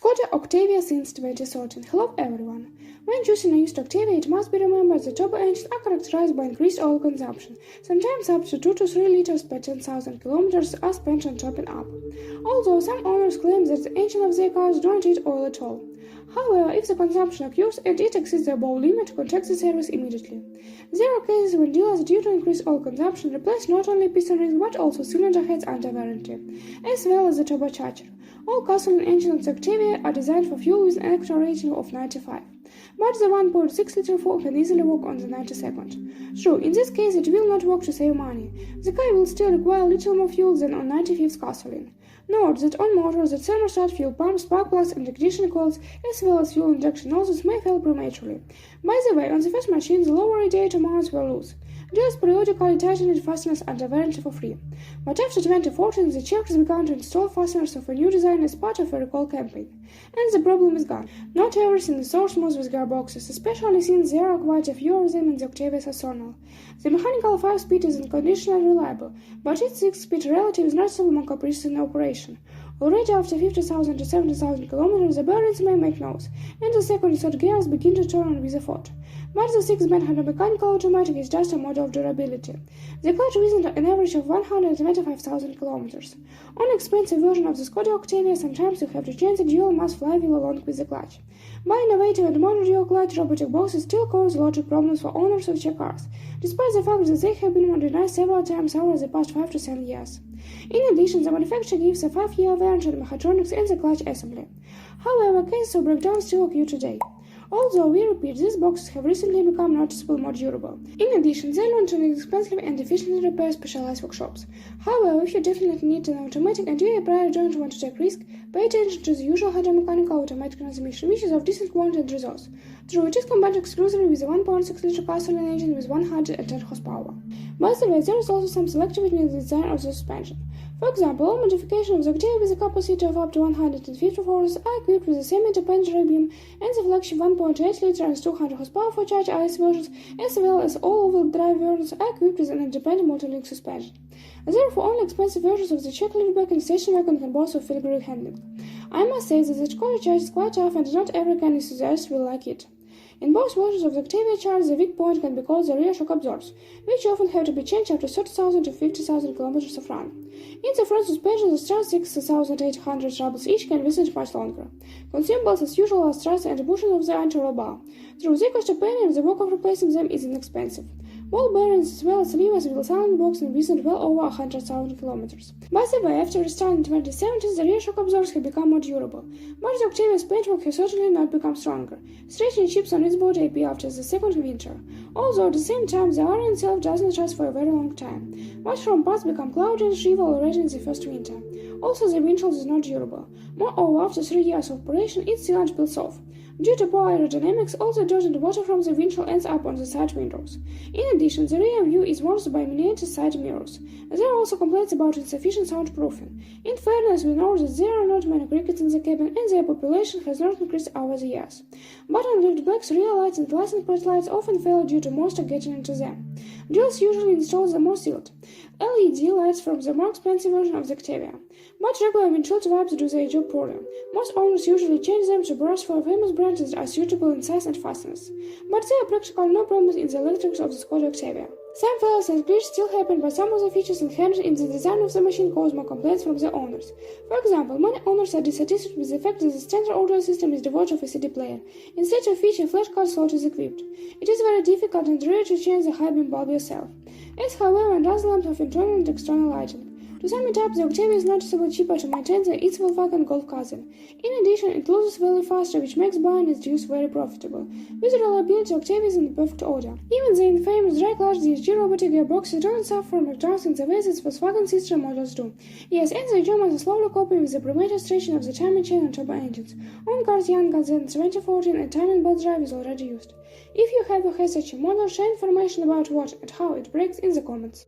Škoda Octavia since 2013. Hello everyone. When choosing a used Octavia, it must be remembered that turbo engines are characterized by increased oil consumption. Sometimes up to 2 to 3 liters per 10,000 kilometers are spent on topping up. Although some owners claim that the engine of their cars don't eat oil at all. However, if the consumption occurs and it exceeds the above limit, contact the service immediately. There are cases when dealers, due to increased oil consumption, replace not only piston rings but also cylinder heads under warranty, as well as the turbocharger. All gasoline engines of the Octavia are designed for fuel with an actual rating of 95, but the 1.6-liter 4 can easily work on the 92nd. True, in this case it will not work to save money. The car will still require little more fuel than on 95th gasoline. Note that on motors, the thermostat, fuel pump, spark plugs and ignition coils, as well as fuel injection nozzles may fail prematurely. By the way, on the first machine the lower radiator mounts were loose. Dealers periodically tightened fasteners under warranty for free. But after 2014, the checkers began to install fasteners of a new design as part of a recall campaign. And the problem is gone. Not everything is so smooth with gearboxes, especially since there are quite a few of them in the Octavia's arsenal. The mechanical 5-speed is unconditionally reliable, but its 6-speed relative is noticeably more capricious in operation. Already after 50,000 to 70,000 kilometers, the bearings may make noise, and the second and third gears begin to turn on with a thought. But the 6-band mechanical automatic is just a model of durability. The clutch isn't an average of 125,000 kilometers. On expensive version of the Skoda Octavia, sometimes you have to change the dual mass flywheel along with the clutch. By innovative and modern dual clutch, robotic boxes still cause logic problems for owners of check cars, despite the fact that they have been modernized several times over the past 5 to 7 years. In addition, the manufacturer gives a 5-year warranty on mechatronics and the clutch assembly. However, cases of breakdown still occur today. Although, we repeat, these boxes have recently become noticeably more durable. In addition, they launch an expensive and efficiently repair specialized workshops. However, if you definitely need an automatic and you don't want to take risk, pay attention to the usual hydromechanical automatic transmission, which is of decent quality and results. True, it is combined exclusively with a 1.6-liter gasoline engine with 110 horsepower. By the way, there is also some selectivity in the design of the suspension. For example, all modifications of the Octavia with a capacity of up to 150 horse are equipped with the semi-independent rear beam and the flagship 1.8-liter and 200 horsepower for charge ICE versions, as well as all all-wheel drive versions are equipped with an independent multi-link suspension. Therefore, only expensive versions of the check liftback and station wagon can boast of filigree handling. I must say that the Skoda charge is quite tough and not every car enthusiast will like it. In both versions of the Octavia charge, the weak point can be called the rear shock absorbers, which often have to be changed after 30,000 to 50,000 kilometers of run. In the front suspension, the struts 6,800 rubles each can withstand much longer. Consumables as usual are struts and bushings of the anti-roll bar. Through the cost of penny, the work of replacing them is inexpensive. Ball bearings as well as levers will sound box and withstand well over 100,000 kilometers. By the way, after restarting in 2017, the rear shock absorbers have become more durable, but the Octavia's paintwork has certainly not become stronger. Stretching chips on its body appear after the second winter. Although at the same time, the iron itself doesn't last for a very long time. Much from parts become cloudy and shrivel already in the first winter. Also, the windshield is not durable. Moreover, after 3 years of operation, its sealant peels off. Due to poor aerodynamics, all the dirt and water from the windshield ends up on the side windows. In addition, the rear view is worse by miniature side mirrors. There are also complaints about insufficient soundproofing. In fairness, we know that there are not many crickets in the cabin and their population has not increased over the years. But on liftbacks, rear lights and license plate lights often fail due to moisture getting into them. Dealers usually install the more sealed LED lights from the more expensive version of the Octavia. But regular windshield wipes do their job poorly. Most owners usually change them to brass for famous brands that are suitable in size and fasteners. But there are practically no problems in the electrics of the Skoda Octavia. Some failures and glitches still happen, but some of the features inherent in the design of the machine cause more complaints from the owners. For example, many owners are dissatisfied with the fact that the standard audio system is devoid of a CD player. Instead of which a flash card slot is equipped. It is very difficult and rare to change the high beam bulb yourself. As however, and other lamps of internal and external lighting. To sum it up, the Octavia is noticeably cheaper to maintain than its Volkswagen Golf cousin. In addition, it loses value faster, which makes buying its use very profitable. With reliability, Octavia is in perfect order. Even the infamous dry clutch DSG robotic gearboxes don't suffer from breakdowns in the way that Volkswagen sister models do. Yes, and the Germans are slowly copying with the premature stretching of the timing chain on turbo engines. On cars younger than 2014, a timing belt drive is already used. If you have such a model, share information about what and how it breaks in the comments.